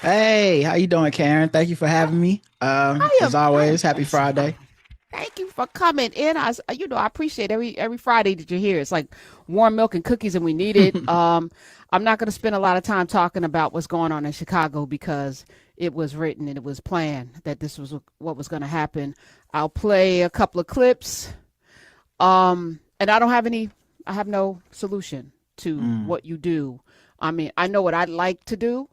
Hey, how you doing, Karen? Thank you for having me. I As am. I am always, happy just. Friday. Thank you for coming in. I appreciate every Friday that you're here. It's like warm milk and cookies, and we need it. I'm not going to spend a lot of time talking about what's going on in Chicago because it was written and it was planned that this was what was going to happen. I'll play a couple of clips. And I don't have any. I have no solution to Mm, what you do. I mean, I know what I'd like to do,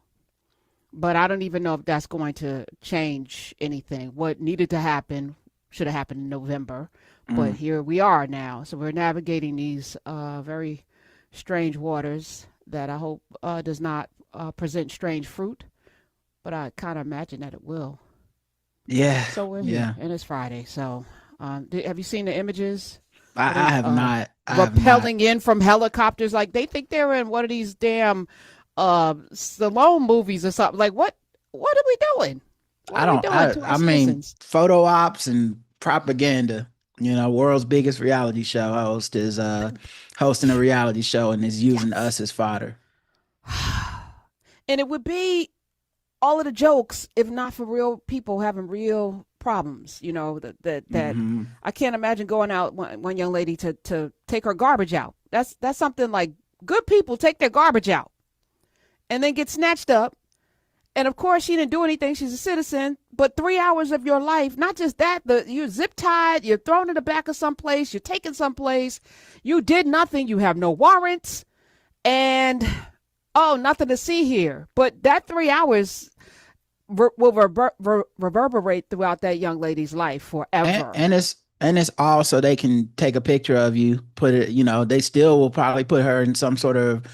but I don't even know if that's going to change anything. What needed to happen should have happened in November, but mm. here we are now. So we're navigating these very strange waters that I hope does not present strange fruit, but I kind of imagine that it will. Yeah, So we're here, yeah. and it's Friday. So have you seen the images of I them have not. I have not. rappelling in from helicopters? Like they think they're in one of these damn Stallone movies or something. Like what are we doing? What I are we don't. doing to our I mean, citizens? photo ops and propaganda. World's biggest reality show host is hosting a reality show and is using Yes. us as fodder. And it would be all of the jokes if not for real people having real problems. That Hmm. I can't imagine going out one young lady to take her garbage out. That's something like good people take their garbage out and then get snatched up. And of course, she didn't do anything. She's a citizen. But 3 hours of your life, not just that, you're zip tied, you're thrown in the back of some place, you're taken someplace, you did nothing, you have no warrants, and oh, nothing to see here. But that 3 hours will reverberate throughout that young lady's life and, forever. and it's and it's all so they can take a picture of you, put it, they still will probably put her in some sort of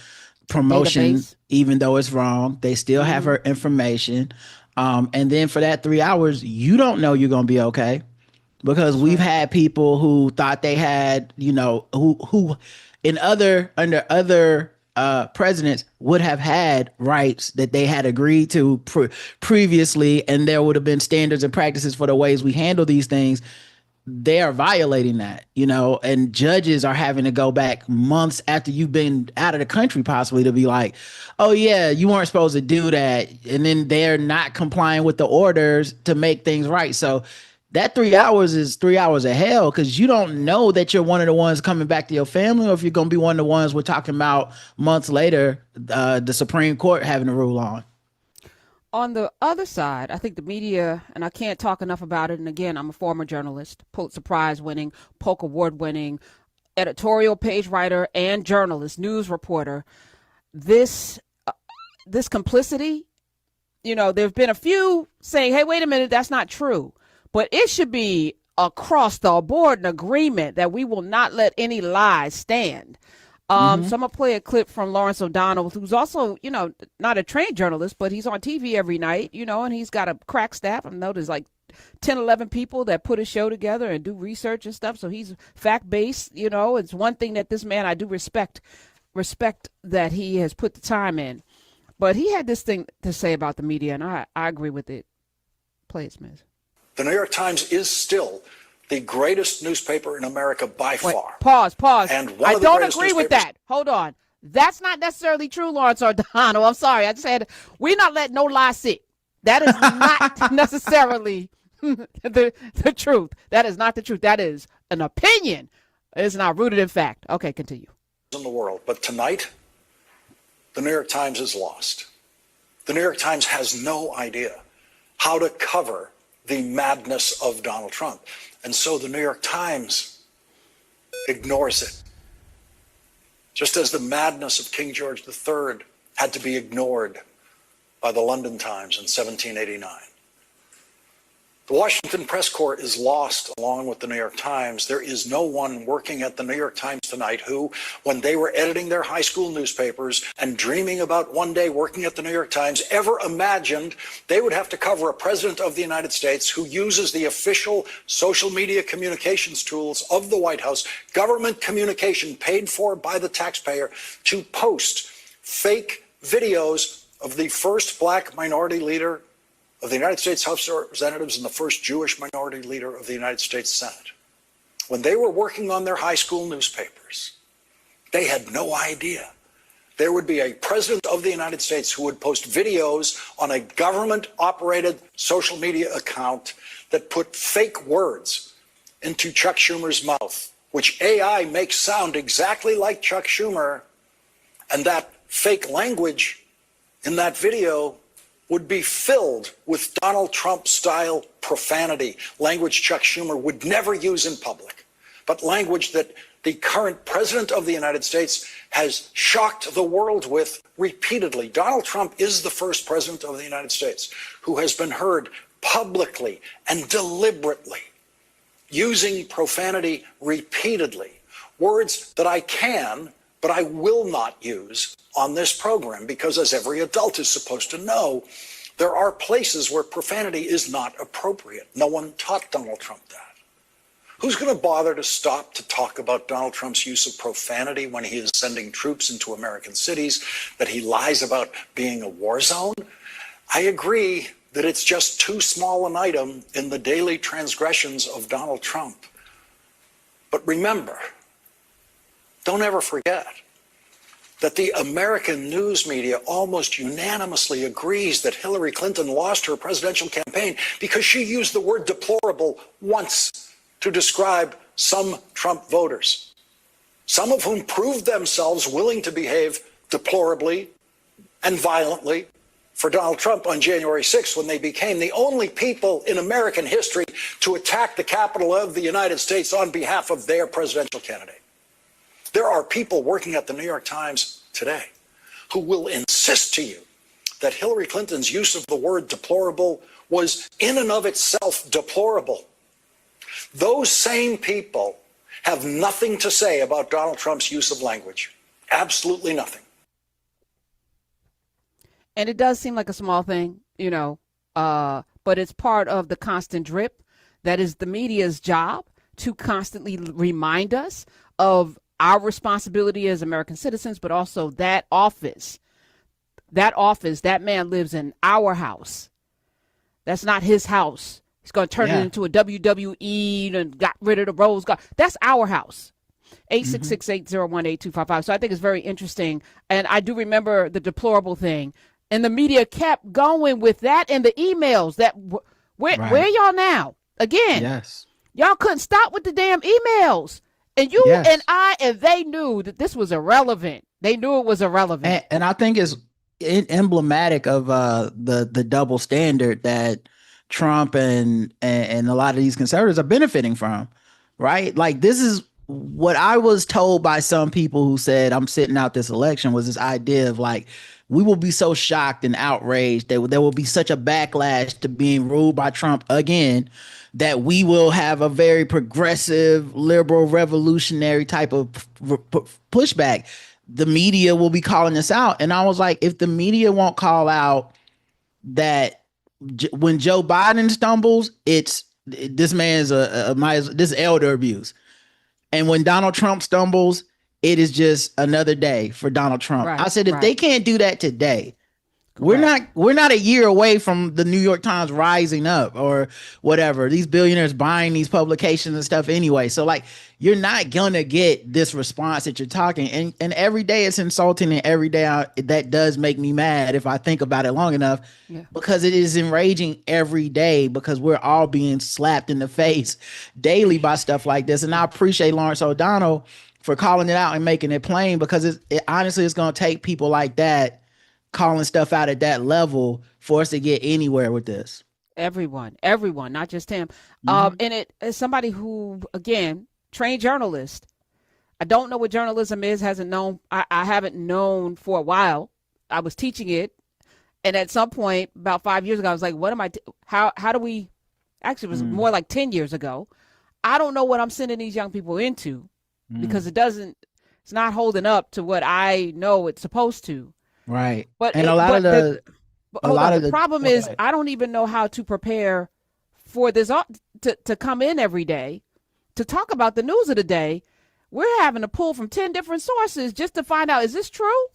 promotion, Database. even though it's wrong. They still have Mm-hmm. her information. And then for that 3 hours, you don't know you're gonna be okay. Because That's we've right. had people who thought they had, who in other under other presidents would have had rights that they had agreed to previously, and there would have been standards and practices for the ways we handle these things. They are violating that, and judges are having to go back months after you've been out of the country possibly to be like, oh yeah, you weren't supposed to do that, and then they're not complying with the orders to make things right. So that 3 hours is 3 hours of hell because you don't know that you're one of the ones coming back to your family, or if you're going to be one of the ones we're talking about months later, the Supreme Court having to rule on. On the other side, I think the media, and I can't talk enough about it. And again, I'm a former journalist, Pulitzer Prize winning, Polk Award winning, editorial page writer, and journalist, news reporter. This this complicity, there've been a few saying, "Hey, wait a minute, that's not true," but it should be across the board an agreement that we will not let any lies stand. Mm-hmm. So I'm gonna play a clip from Lawrence O'Donnell, who's also, not a trained journalist, but he's on TV every night, and he's got a crack staff. I know there's like 10, 11 people that put a show together and do research and stuff. So he's fact based. It's one thing that this man I do respect that he has put the time in. But he had this thing to say about the media, and I agree with it. Play it, Smith. The New York Times is still the greatest newspaper in America by Wait, far. pause. And one I of the don't greatest agree with newspapers. that. Hold on. That's not necessarily true, Lawrence O'Donnell. I'm sorry. I just said we're not letting no lie sit. That is not necessarily the truth. That is not the truth. That is an opinion. It's not rooted in fact. Okay, continue. In the world. But tonight, the New York Times is lost. The New York Times has no idea how to cover the madness of Donald Trump. And so the New York Times ignores it. Just as the madness of King George III had to be ignored by the London Times in 1789. The Washington press corps is lost along with the New York Times. There is no one working at the New York Times tonight who, when they were editing their high school newspapers and dreaming about one day working at the New York Times, ever imagined they would have to cover a president of the United States who uses the official social media communications tools of the White House, government communication paid for by the taxpayer, to post fake videos of the first black minority leader of the United States House of Representatives and the first Jewish minority leader of the United States Senate. When they were working on their high school newspapers, they had no idea there would be a president of the United States who would post videos on a government-operated social media account that put fake words into Chuck Schumer's mouth, which AI makes sound exactly like Chuck Schumer, and that fake language in that video would be filled with Donald Trump-style profanity, language Chuck Schumer would never use in public, but language that the current president of the United States has shocked the world with repeatedly. Donald Trump is the first president of the United States who has been heard publicly and deliberately using profanity repeatedly, words that I can, but I will not use on this program, because as every adult is supposed to know, there are places where profanity is not appropriate. No one taught Donald Trump that. Who's going to bother to stop to talk about Donald Trump's use of profanity when he is sending troops into American cities, that he lies about being a war zone? I agree that it's just too small an item in the daily transgressions of Donald Trump. But remember, don't ever forget that the American news media almost unanimously agrees that Hillary Clinton lost her presidential campaign because she used the word deplorable once to describe some Trump voters, some of whom proved themselves willing to behave deplorably and violently for Donald Trump on January 6th, when they became the only people in American history to attack the Capitol of the United States on behalf of their presidential candidate. There are people working at the New York Times today who will insist to you that Hillary Clinton's use of the word deplorable was in and of itself deplorable. Those same people have nothing to say about Donald Trump's use of language. Absolutely nothing. And it does seem like a small thing, but it's part of the constant drip that is the media's job to constantly remind us of our responsibility as American citizens, but also that that man lives in our house. That's not his house. He's going to turn it into a WWE and got rid of the Rose Garden. That's our house. 866-801-8255. So I think it's very interesting. And I do remember the deplorable thing. And the media kept going with that and the emails that where y'all now? Again, y'all couldn't stop with the damn emails. And you and I and they knew that this was irrelevant. They knew it was irrelevant. And I think it's emblematic of the double standard that Trump and a lot of these conservatives are benefiting from, right? Like, this is what I was told by some people who said I'm sitting out this election, was this idea of like, we will be so shocked and outraged that there will be such a backlash to being ruled by Trump again, that we will have a very progressive, liberal, revolutionary type of pushback. The media will be calling us out. And I was like, if the media won't call out that when Joe Biden stumbles, it's this man's this is elder abuse. And when Donald Trump stumbles, it is just another day for Donald Trump. I said, if they can't do that today, we're not a year away from the New York Times rising up or whatever. These billionaires buying these publications and stuff anyway. So like, you're not gonna get this response that you're talking. And every day it's insulting, and every day that does make me mad if I think about it long enough, because it is enraging every day, because we're all being slapped in the face daily by stuff like this. And I appreciate Lawrence O'Donnell for calling it out and making it plain, because it honestly is going to take people like that calling stuff out at that level for us to get anywhere with this. Everyone, not just him. And it as somebody who, again, trained journalist, I don't know what journalism is, hasn't known. I haven't known for a while. I was teaching it. And at some point about 5 years ago, I was like, what am I, how do we, actually it was more like 10 years ago. I don't know what I'm sending these young people into, because it's not holding up to what I know it's supposed to. Right. But and the problem is, I don't even know how to prepare for this to come in every day to talk about the news of the day. We're having to pull from 10 different sources just to find out, is this true?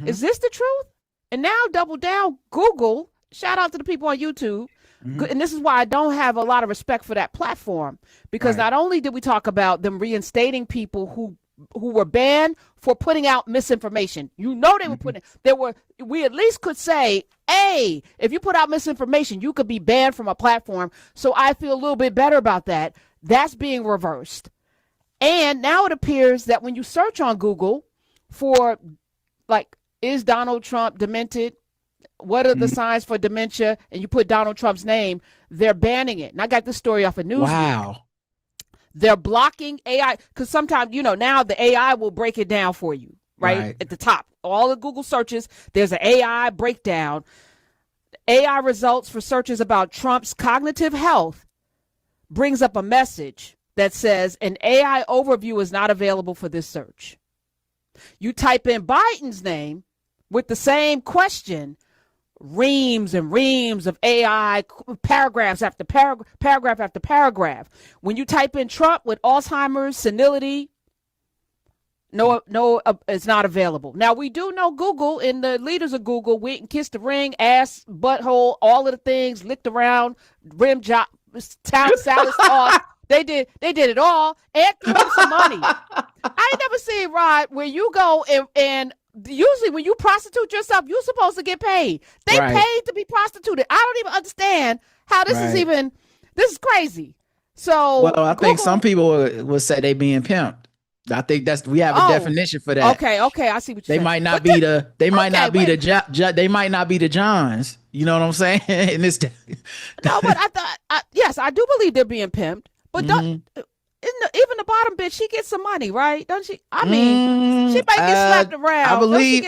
Is this the truth? And now double down, Google, shout out to the people on YouTube. And this is why I don't have a lot of respect for that platform, because not only did we talk about them reinstating people who were banned for putting out misinformation. You know they were we at least could say, hey, if you put out misinformation, you could be banned from a platform. So I feel a little bit better about that. That's being reversed. And now it appears that when you search on Google for, like, is Donald Trump demented? What are the signs for dementia? And you put Donald Trump's name, they're banning it. And I got this story off of Newsweek. Wow. They're blocking AI because sometimes, now the AI will break it down for you, right? At the top. All the Google searches, there's an AI breakdown. AI results for searches about Trump's cognitive health brings up a message that says an AI overview is not available for this search. You type in Biden's name with the same question, reams and reams of AI, paragraphs after paragraph after paragraph. When you type in Trump with Alzheimer's, senility, no, it's not available. Now, we do know Google, and the leaders of Google went and kissed the ring, ass, butthole, all of the things, licked around, rim job, town salad sauce. They did it all and threw them some money. I ain't never seen, Rod, where you go and usually when you prostitute yourself, you're supposed to get paid. They paid to be prostituted. I don't even understand how this is even, this is crazy. So, well, I think some people would say they being pimped. I think we have a definition for that. Okay, I see what you're saying. They might not be they might not be the Johns. You know what I'm saying? In this no, but I thought, yes, I do believe they're being pimped. But even the bottom bitch, she gets some money, right? Doesn't she? I mean, she might get slapped around.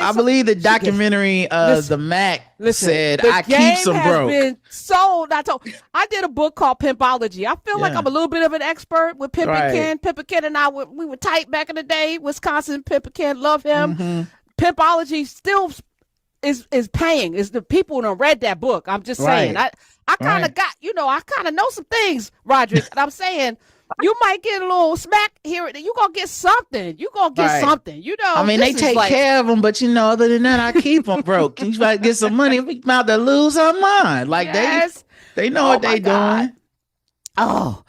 I believe the documentary The Mac said I keep some broke. Been sold. I did a book called Pimpology. I feel like I'm a little bit of an expert with Pimp and Ken. Pimp and Ken and I we were tight back in the day. Wisconsin Pimp and Ken, love him. Pimpology still is paying. Is the people who read that book? I'm just saying. I kind of got, I kind of know some things, Roderick. And I'm saying, you might get a little smack here. You're going to get something. You're going to get something. I mean, they take care of them, but other than that, I keep them broke. You try to get some money, we about to lose our mind. Like, they know what they doing. Oh,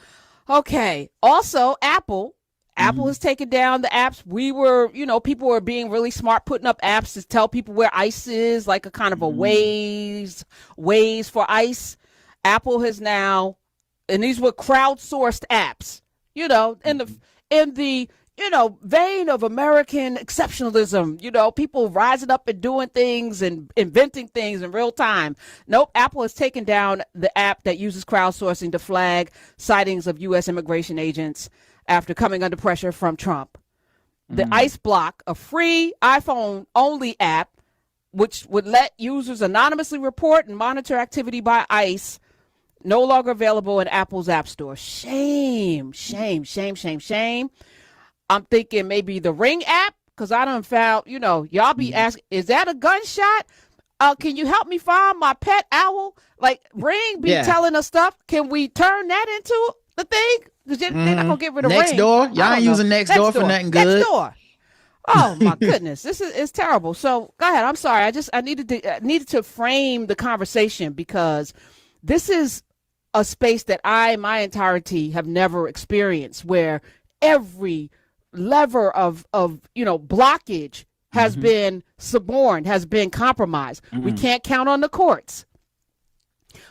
okay. Also, Apple has taken down the apps. We were, people were being really smart, putting up apps to tell people where ICE is, like a kind of a ways for ICE. Apple has now, and these were crowdsourced apps, in the vein of American exceptionalism, people rising up and doing things and inventing things in real time. Nope, Apple has taken down the app that uses crowdsourcing to flag sightings of U.S. immigration agents after coming under pressure from Trump. The ICE Block, a free iPhone-only app, which would let users anonymously report and monitor activity by ICE, no longer available in Apple's App Store. Shame. I'm thinking maybe the Ring app, because I done found, y'all be asking, is that a gunshot? Can you help me find my pet owl? Like, Ring be telling us stuff. Can we turn that into the thing? Because they're not going to get rid of Ring. Nextdoor? Y'all ain't using Nextdoor for nothing good. Nextdoor. Oh my goodness, this is terrible. So go ahead. I'm sorry. I needed to frame the conversation because this is a space that my entirety have never experienced, where every lever of blockage has been suborned, has been compromised. We can't count on the courts.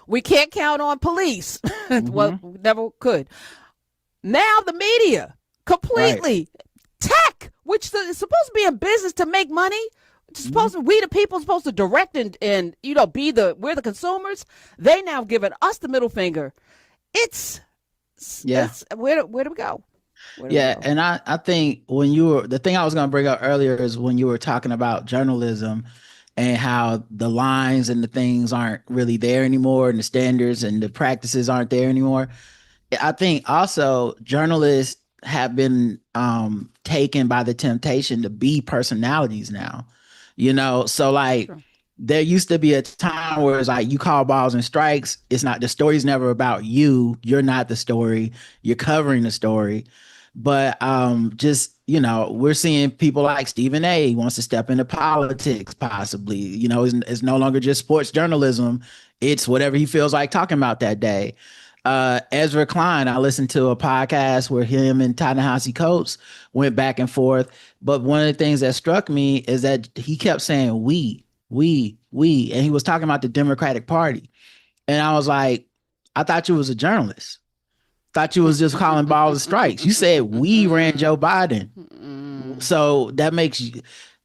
We can't count on police. Well, we never could. Now the media completely. Tech, which is supposed to be in business to make money, we the people supposed to direct and we're the consumers. They now giving us the middle finger. It's where do we go? And I think the thing I was going to bring up earlier is when you were talking about journalism and how the lines and the things aren't really there anymore, and the standards and the practices aren't there anymore. I think also journalists have been taken by the temptation to be personalities now, so like there used to be a time where it's like you call balls and strikes. It's not, the story's never about you. You're not the story. You're covering the story. But we're seeing people like Stephen A. wants to step into politics, possibly. It's no longer just sports journalism. It's whatever he feels like talking about that day. Ezra Klein, I listened to a podcast where him and Ta-Nehisi Coates went back and forth. But one of the things that struck me is that he kept saying we, and he was talking about the Democratic Party. And I was like, I thought you was a journalist. Thought you was just calling balls and strikes. You said we ran Joe Biden. So that makes you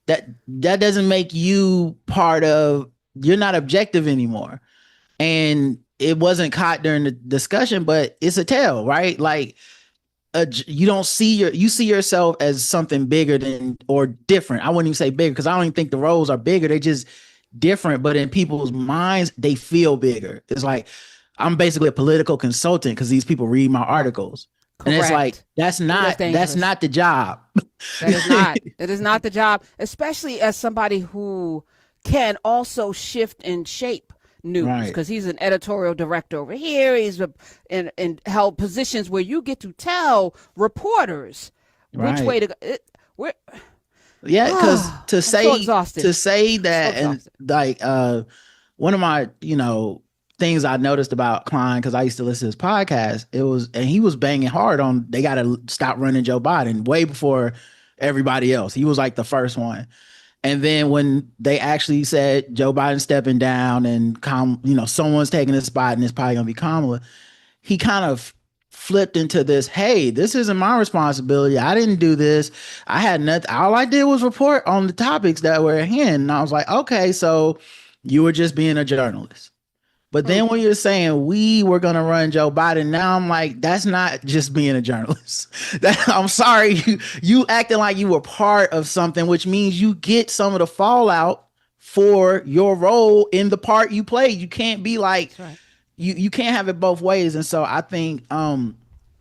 that doesn't make you part of, you're not objective anymore. And it wasn't caught during the discussion, but it's a tell, right? Like you don't see you see yourself as something bigger than, or different. I wouldn't even say bigger because I don't even think the roles are bigger. They just different, but in people's minds, they feel bigger. It's like I'm basically a political consultant because these people read my articles. Correct. And it's like that's not the job. That is not. It is not the job, especially as somebody who can also shift and shape news, because he's an editorial director over here. He's in held positions where you get to tell reporters which way to go. Because to say that, so and like one of my things I noticed about Klein, because I used to listen to his podcast, and he was banging hard on they got to stop running Joe Biden way before everybody else. He was like the first one. And then when they actually said Joe Biden stepping down and someone's taking his spot and it's probably gonna be Kamala, he kind of flipped into this, hey, this isn't my responsibility. I didn't do this. I had nothing. All I did was report on the topics that were at hand. And I was like, okay, so you were just being a journalist. But then when you're saying we were going to run Joe Biden, now I'm like, that's not just being a journalist. I'm sorry, you acting like you were part of something, which means you get some of the fallout for your role in the part you played. You can't be like, right. You can't have it both ways. And so I think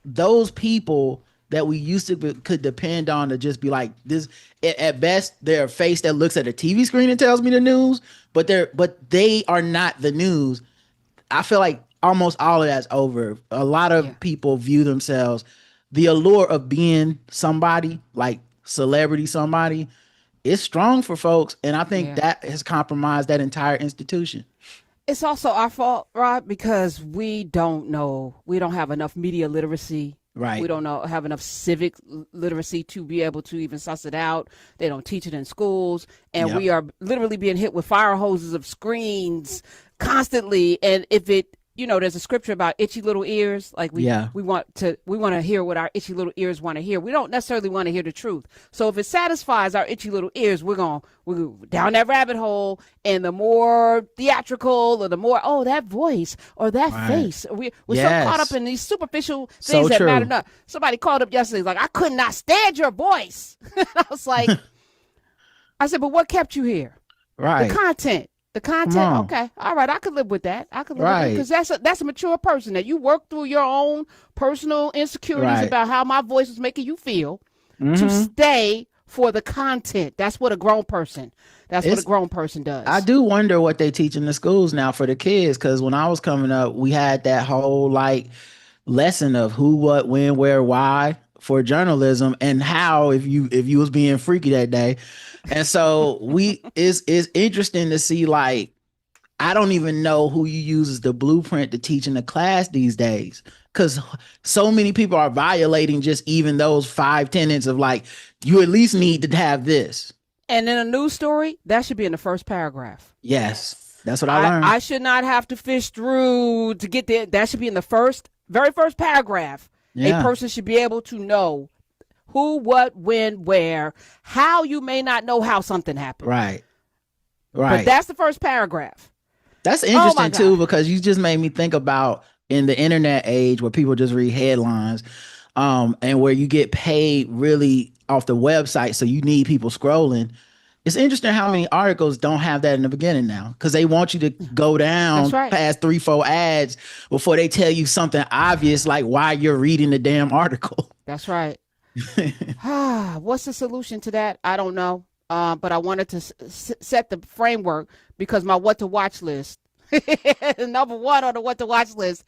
those people that we used to could depend on to just be like this, at best, they're a face that looks at a TV screen and tells me the news, but they are not the news. I feel like almost all of that's over. A lot of people view themselves, the allure of being somebody, like celebrity somebody, is strong for folks. And I think that has compromised that entire institution. It's also our fault, Rod, because we don't have enough media literacy. Right. We don't have enough civic literacy to be able to even suss it out. They don't teach it in schools. And we are literally being hit with fire hoses of screens constantly. And if it, there's a scripture about itchy little ears. Like we want to hear what our itchy little ears want to hear. We don't necessarily want to hear the truth. So if it satisfies our itchy little ears, we're down that rabbit hole. And the more theatrical, or the more, that voice or that face, we're so caught up in these superficial things that matter not. Somebody called up yesterday, like, I could not stand your voice. I was like, I said, but what kept you here? Right. The content. Okay. All right. I could live with that. Because that's a mature person that you work through your own personal insecurities about how my voice is making you feel to stay for the content. That's what a grown person does. I do wonder what they teach in the schools now for the kids. Cause when I was coming up, we had that whole lesson of who, what, when, where, why for journalism, and how if you was being freaky that day. And so it's interesting to see, I don't even know who you use as the blueprint to teach in the class these days, because so many people are violating just even those 5 tenets of you at least need to have this. And in a news story, that should be in the first paragraph. Yes, that's what I learned. I should not have to fish through to get there. That should be in the very first paragraph. Yeah. A person should be able to know who, what, when, where, how. You may not know how something happened. Right. But that's the first paragraph. That's interesting too, because you just made me think about in the internet age where people just read headlines, and where you get paid really off the website. So you need people scrolling. It's interesting how many articles don't have that in the beginning now, because they want you to go down past 3-4 ads before they tell you something obvious, like why you're reading the damn article. That's right. What's the solution to that? I don't know. But I wanted to set the framework, because my what to watch list, number one on the what to watch list,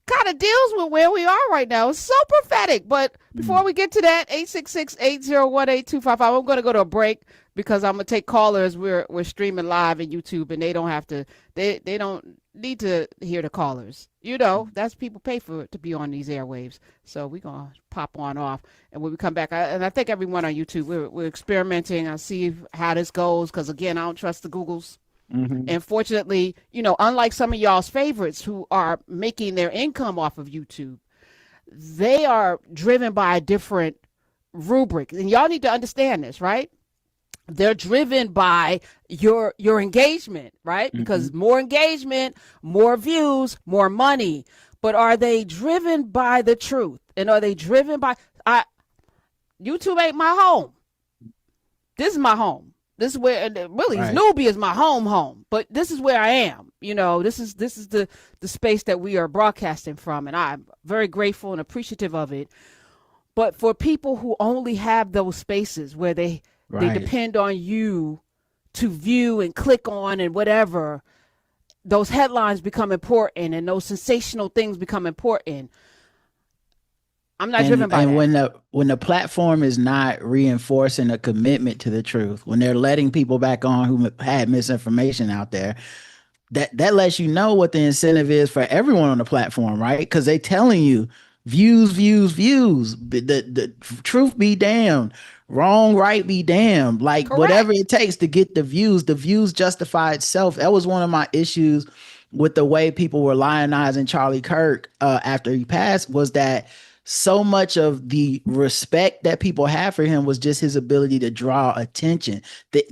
kind of deals with where we are right now. It's so prophetic. But before we get to that, 866-801-8255, I'm going to go to a break because I'm going to take callers. We're streaming live in YouTube, and they don't have to, they don't need to hear the callers. You know, that's people pay for it to be on these airwaves. So we're going to pop on off. And when we come back, and I think everyone on YouTube, we're experimenting. I'll see how this goes because, again, I don't trust the Googles. And fortunately, you know, unlike some of y'all's favorites who are making their income off of YouTube, they are driven by a different rubric. And y'all need to understand this, right? They're driven by your engagement, right? Because more engagement, more views, more money. But are they driven by the truth? And are they driven by YouTube ain't my home. This is my home. This is where really Newbie is my home, but this is where I am. You know, this is the space that we are broadcasting from, and I'm very grateful and appreciative of it. But for people who only have those spaces where they depend on you to view and click on and whatever, those headlines become important and those sensational things become important. I'm not driven by that. And when the platform is not reinforcing a commitment to the truth, when they're letting people back on who had misinformation out there, that lets you know what the incentive is for everyone on the platform, right? Because they telling you views. The truth be damned, wrong, right be damned. Like Correct. Whatever it takes to get the views justify itself. That was one of my issues with the way people were lionizing Charlie Kirk after he passed, was that so much of the respect that people have for him was just his ability to draw attention. If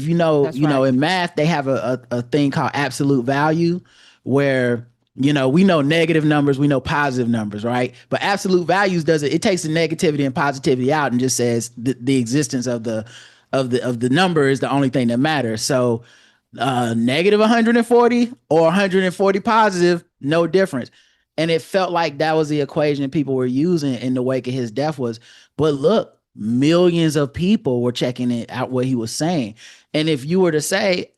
you know, know, in math, they have a thing called absolute value where, you know, we know negative numbers, we know positive numbers, right? But absolute values it takes the negativity and positivity out and just says the existence of the number is the only thing that matters. So negative 140 or 140 positive, no difference. And it felt like that was the equation people were using in the wake of his death but look, millions of people were checking it out what he was saying. And if you were to say,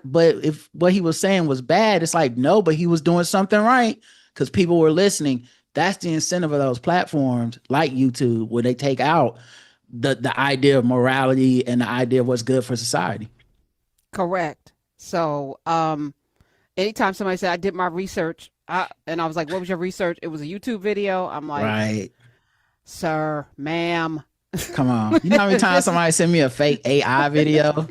but if what he was saying was bad, it's like, no, but he was doing something right because people were listening. That's the incentive of those platforms like YouTube, where they take out the idea of morality and the idea of what's good for society. Correct. So anytime somebody said I did my research, and I was like, what was your research? It was a YouTube video. I'm like, right, sir, ma'am. Come on. You know how many times somebody sent me a fake AI video?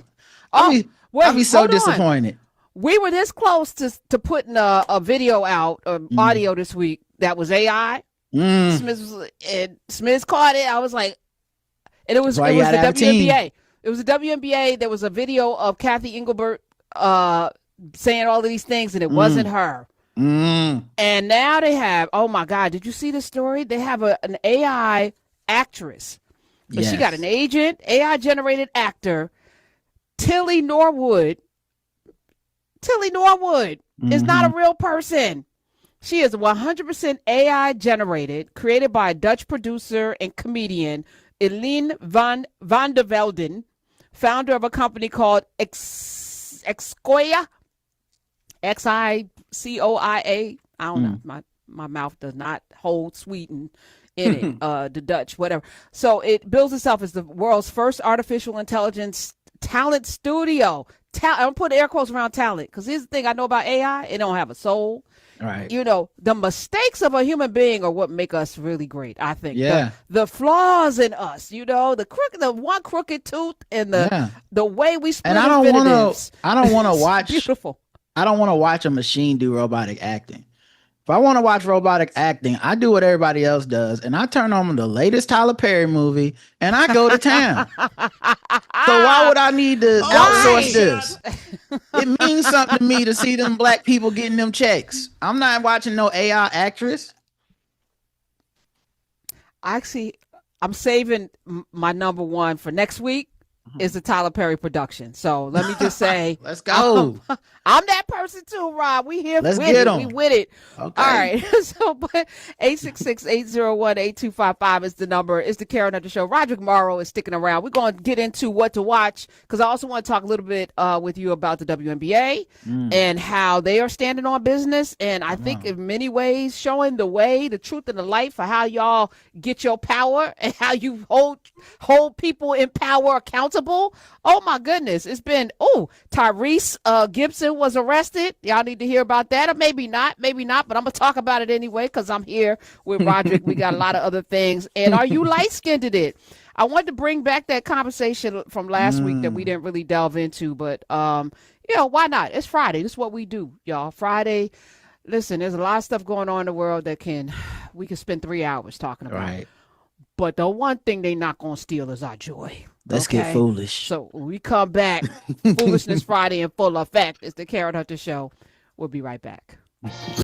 I'll be so disappointed. We were this close to putting a video out, audio this week that was AI. Smith caught it. I was like, and it was the WNBA. It was the WNBA. There was a video of Kathy Engelbert saying all of these things, and it wasn't her. And now they have, oh my God, did you see the story? They have an AI actress. But she got an agent, AI generated actor, Tilly Norwood. Tilly Norwood is not a real person. She is 100% AI generated, created by a Dutch producer and comedian, Eline van der Velden, founder of a company called Excoia. Xicoia. I don't know. My mouth does not hold Sweden in it. The Dutch, whatever. So it bills itself as the world's first artificial intelligence talent studio. I'm putting air quotes around talent because here's the thing I know about AI: it don't have a soul. Right. You know, the mistakes of a human being are what make us really great, I think. Yeah. The flaws in us, you know, the one crooked tooth and the way we split. And I don't want to watch. Beautiful. I don't want to watch a machine do robotic acting. If I want to watch robotic acting, I do what everybody else does, and I turn on the latest Tyler Perry movie, and I go to town. So why would I need to outsource this? It means something to me to see them black people getting them checks. I'm not watching no AI actress. Actually, I'm saving my number one for next week. is a Tyler Perry production. So let me just say, Let's go. I'm that person too, Rob. We here Let's with get it. 'em. We with it. Okay. All right. So, but 866-801-8255 is the number. It's the Karen Hunter Show. Roderick Morrow is sticking around. We're going to get into what to watch because I also want to talk a little bit with you about the WNBA and how they are standing on business. And I think in many ways showing the way, the truth and the light for how y'all get your power and how you hold people in power accountable. Oh my goodness. It's been, Tyrese Gibson was arrested. Y'all need to hear about that, or maybe not, but I'm gonna talk about it anyway because I'm here with Roderick. We got a lot of other things. And are you light-skinned in it? I wanted to bring back that conversation from last week that we didn't really delve into, but why not? It's Friday. This is what we do, y'all. Friday. Listen, there's a lot of stuff going on in the world that we can spend 3 hours talking about. Right. But the one thing they not gonna steal is our joy. Let's get foolish. So when we come back, Foolishness Friday in full effect. It's the Karen Hunter Show. We'll be right back.